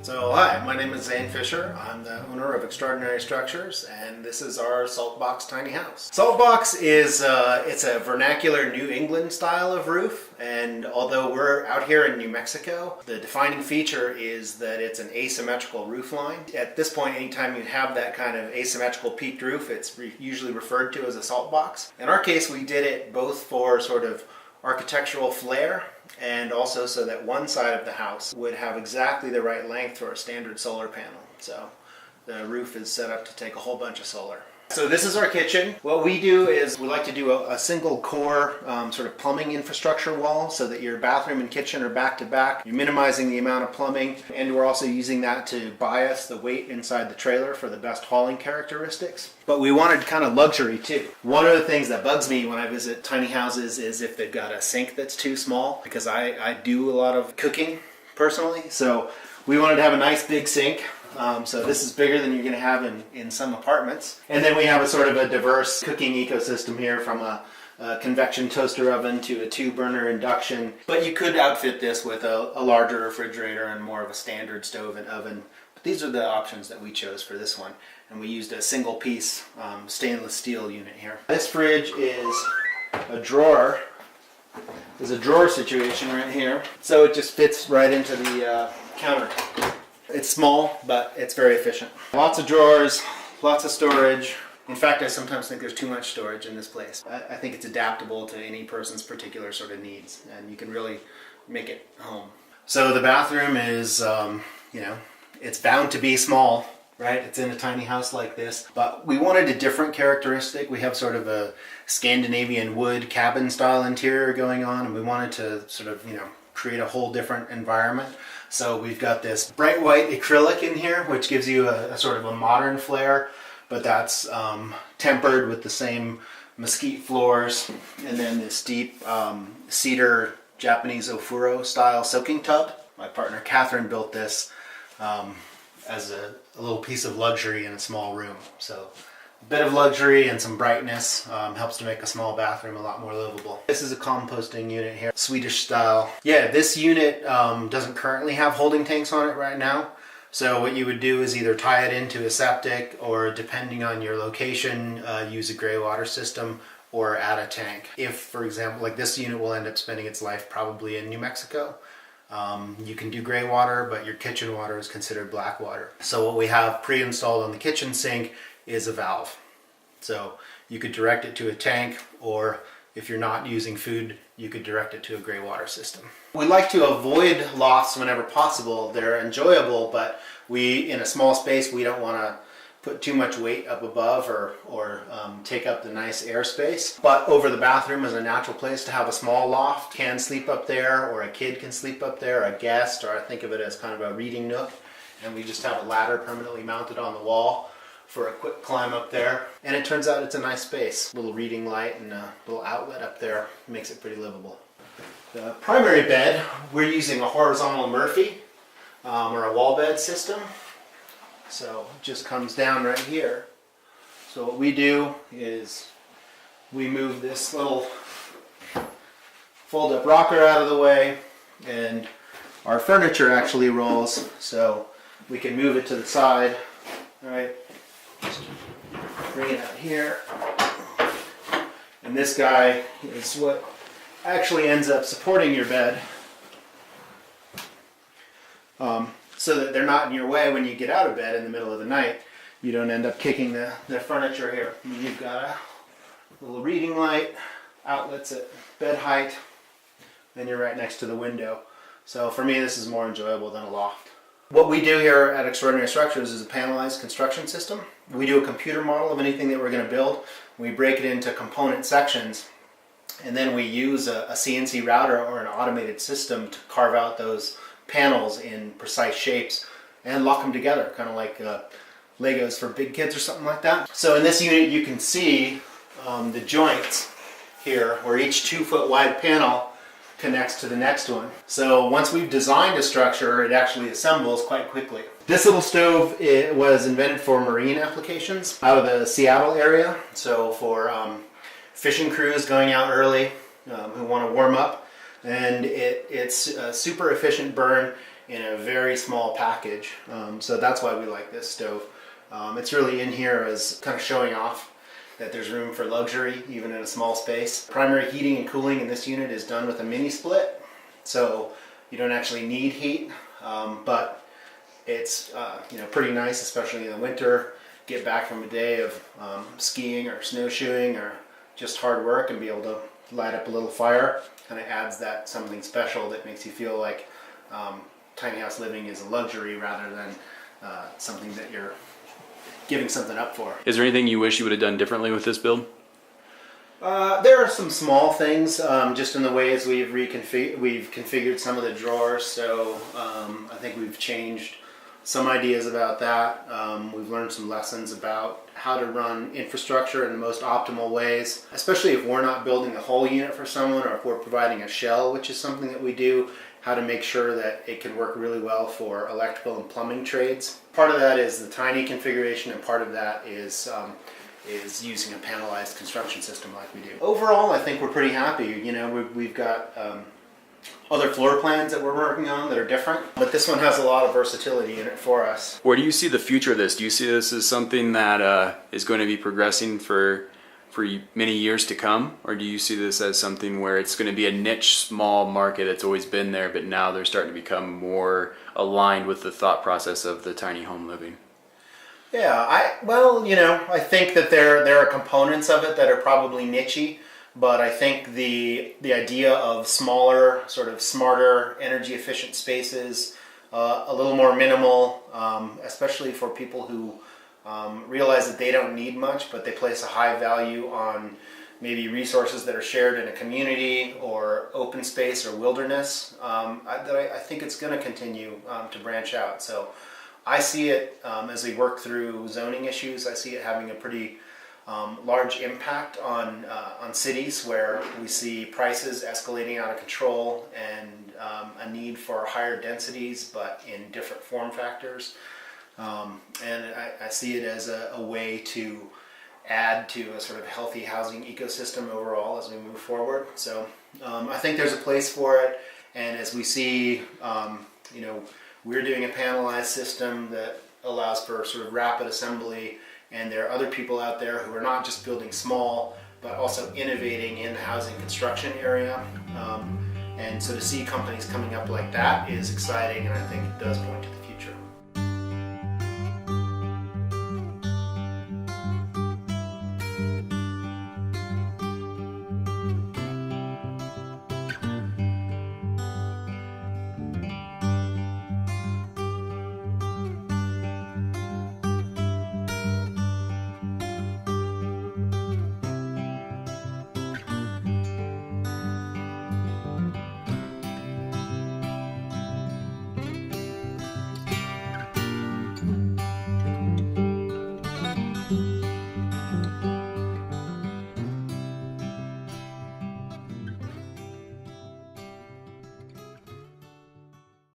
So hi, my name is Zane Fisher. I'm the owner of Extraordinary Structures, and this is our Saltbox tiny house. Saltbox is it's a vernacular New England style of roof, and although we're out here in New Mexico, the defining feature is that it's an asymmetrical roof line. At this point, anytime you have that kind of asymmetrical peaked roof, it's usually referred to as a saltbox. In our case, we did it both for sort of architectural flair and also so that one side of the house would have exactly the right length for a standard solar panel. So the roof is set up to take a whole bunch of solar. So this is our kitchen. What we do is we like to do a single core sort of plumbing infrastructure wall so that your bathroom and kitchen are back to back. You're minimizing the amount of plumbing, and we're also using that to bias the weight inside the trailer for the best hauling characteristics. But we wanted kind of luxury too. One of the things that bugs me when I visit tiny houses is if they've got a sink that's too small, because I do a lot of cooking personally. So we wanted to have a nice big sink. So this is bigger than you're going to have in some apartments. And then we have a sort of a diverse cooking ecosystem here, from a convection toaster oven to a 2-burner induction. But you could outfit this with a larger refrigerator and more of a standard stove and oven. But these are the options that we chose for this one. And we used a single piece stainless steel unit here. This fridge is a drawer. There's a drawer situation right here. So it just fits right into the counter. It's small, but it's very efficient. Lots of drawers, lots of storage. In fact, I sometimes think there's too much storage in this place. I think it's adaptable to any person's particular sort of needs, and you can really make it home. So the bathroom is, it's bound to be small, right? It's in a tiny house like this, but we wanted a different characteristic. We have sort of a Scandinavian wood cabin style interior going on, and we wanted to sort of, create a whole different environment. So we've got this bright white acrylic in here, which gives you a sort of a modern flair, but that's tempered with the same mesquite floors, and then this deep cedar Japanese ofuro style soaking tub. My partner Catherine built this as a little piece of luxury in a small room. So a bit of luxury and some brightness helps to make a small bathroom a lot more livable. This is a composting unit here, Swedish style. Yeah, this unit doesn't currently have holding tanks on it right now. So what you would do is either tie it into a septic, or depending on your location, use a gray water system or add a tank. If, for example, like this unit will end up spending its life probably in New Mexico. You can do gray water, but your kitchen water is considered black water. So what we have pre-installed on the kitchen sink is a valve. So you could direct it to a tank, or if you're not using food, you could direct it to a gray water system. We like to avoid lofts whenever possible. They're enjoyable, but in a small space, we don't want to put too much weight up above or take up the nice airspace. But over the bathroom is a natural place to have a small loft. Can sleep up there, or a kid can sleep up there, a guest, or I think of it as kind of a reading nook. And we just have a ladder permanently mounted on the wall for a quick climb up there. And it turns out it's a nice space. A little reading light and a little outlet up there makes it pretty livable. The primary bed, we're using a horizontal Murphy or a wall bed system. So it just comes down right here. So what we do is we move this little fold-up rocker out of the way, and our furniture actually rolls, so we can move it to the side. All right. Just bring it out here. And this guy is what actually ends up supporting your bed, so that they're not in your way when you get out of bed in the middle of the night. You don't end up kicking the furniture here. You've got a little reading light, outlets at bed height, then you're right next to the window. So for me, this is more enjoyable than a loft. What we do here at Extraordinary Structures is a panelized construction system. We do a computer model of anything that we're going to build. We break it into component sections, and then we use a CNC router or an automated system to carve out those panels in precise shapes and lock them together, kind of like Legos for big kids or something like that. So in this unit you can see the joints here, where each 2-foot wide panel connects to the next one. So once we've designed a structure, it actually assembles quite quickly. This little stove, it was invented for marine applications out of the Seattle area. So for fishing crews going out early who want to warm up, and it's a super efficient burn. in a very small package. So that's why we like this stove. It's really in here as kind of showing off that there's room for luxury even in a small space. Primary heating and cooling in this unit is done with a mini split, so you don't actually need heat, but it's pretty nice, especially in the winter. Get back from a day of skiing or snowshoeing or just hard work and be able to light up a little fire. Kind of adds that something special that makes you feel like tiny house living is a luxury rather than something that you're giving something up for. Is there anything you wish you would have done differently with this build? There are some small things, just in the ways we've configured some of the drawers. So I think we've changed some ideas about that. We've learned some lessons about how to run infrastructure in the most optimal ways, especially if we're not building a whole unit for someone, or if we're providing a shell, which is something that we do. How to make sure that it can work really well for electrical and plumbing trades. Part of that is the tiny configuration, and part of that is using a panelized construction system like we do. Overall, I think we're pretty happy. You know, we've got other floor plans that we're working on that are different, but this one has a lot of versatility in it for us. Where do you see the future of this? Do you see this as something that is going to be progressing for many years to come, or do you see this as something where it's going to be a niche small market that's always been there, but now they're starting to become more aligned with the thought process of the tiny home living? Yeah, I think that there are components of it that are probably niche-y, but I think the idea of smaller, sort of smarter, energy efficient spaces, a little more minimal, especially for people who realize that they don't need much, but they place a high value on maybe resources that are shared in a community or open space or wilderness. I think it's going to continue to branch out. So I see it as we work through zoning issues. I see it having a pretty large impact on cities where we see prices escalating out of control and a need for higher densities, but in different form factors. And I see it as a way to add to a sort of healthy housing ecosystem overall as we move forward. So I think there's a place for it, and as we see, we're doing a panelized system that allows for sort of rapid assembly, and there are other people out there who are not just building small, but also innovating in the housing construction area. And so to see companies coming up like that is exciting, and I think it does point to the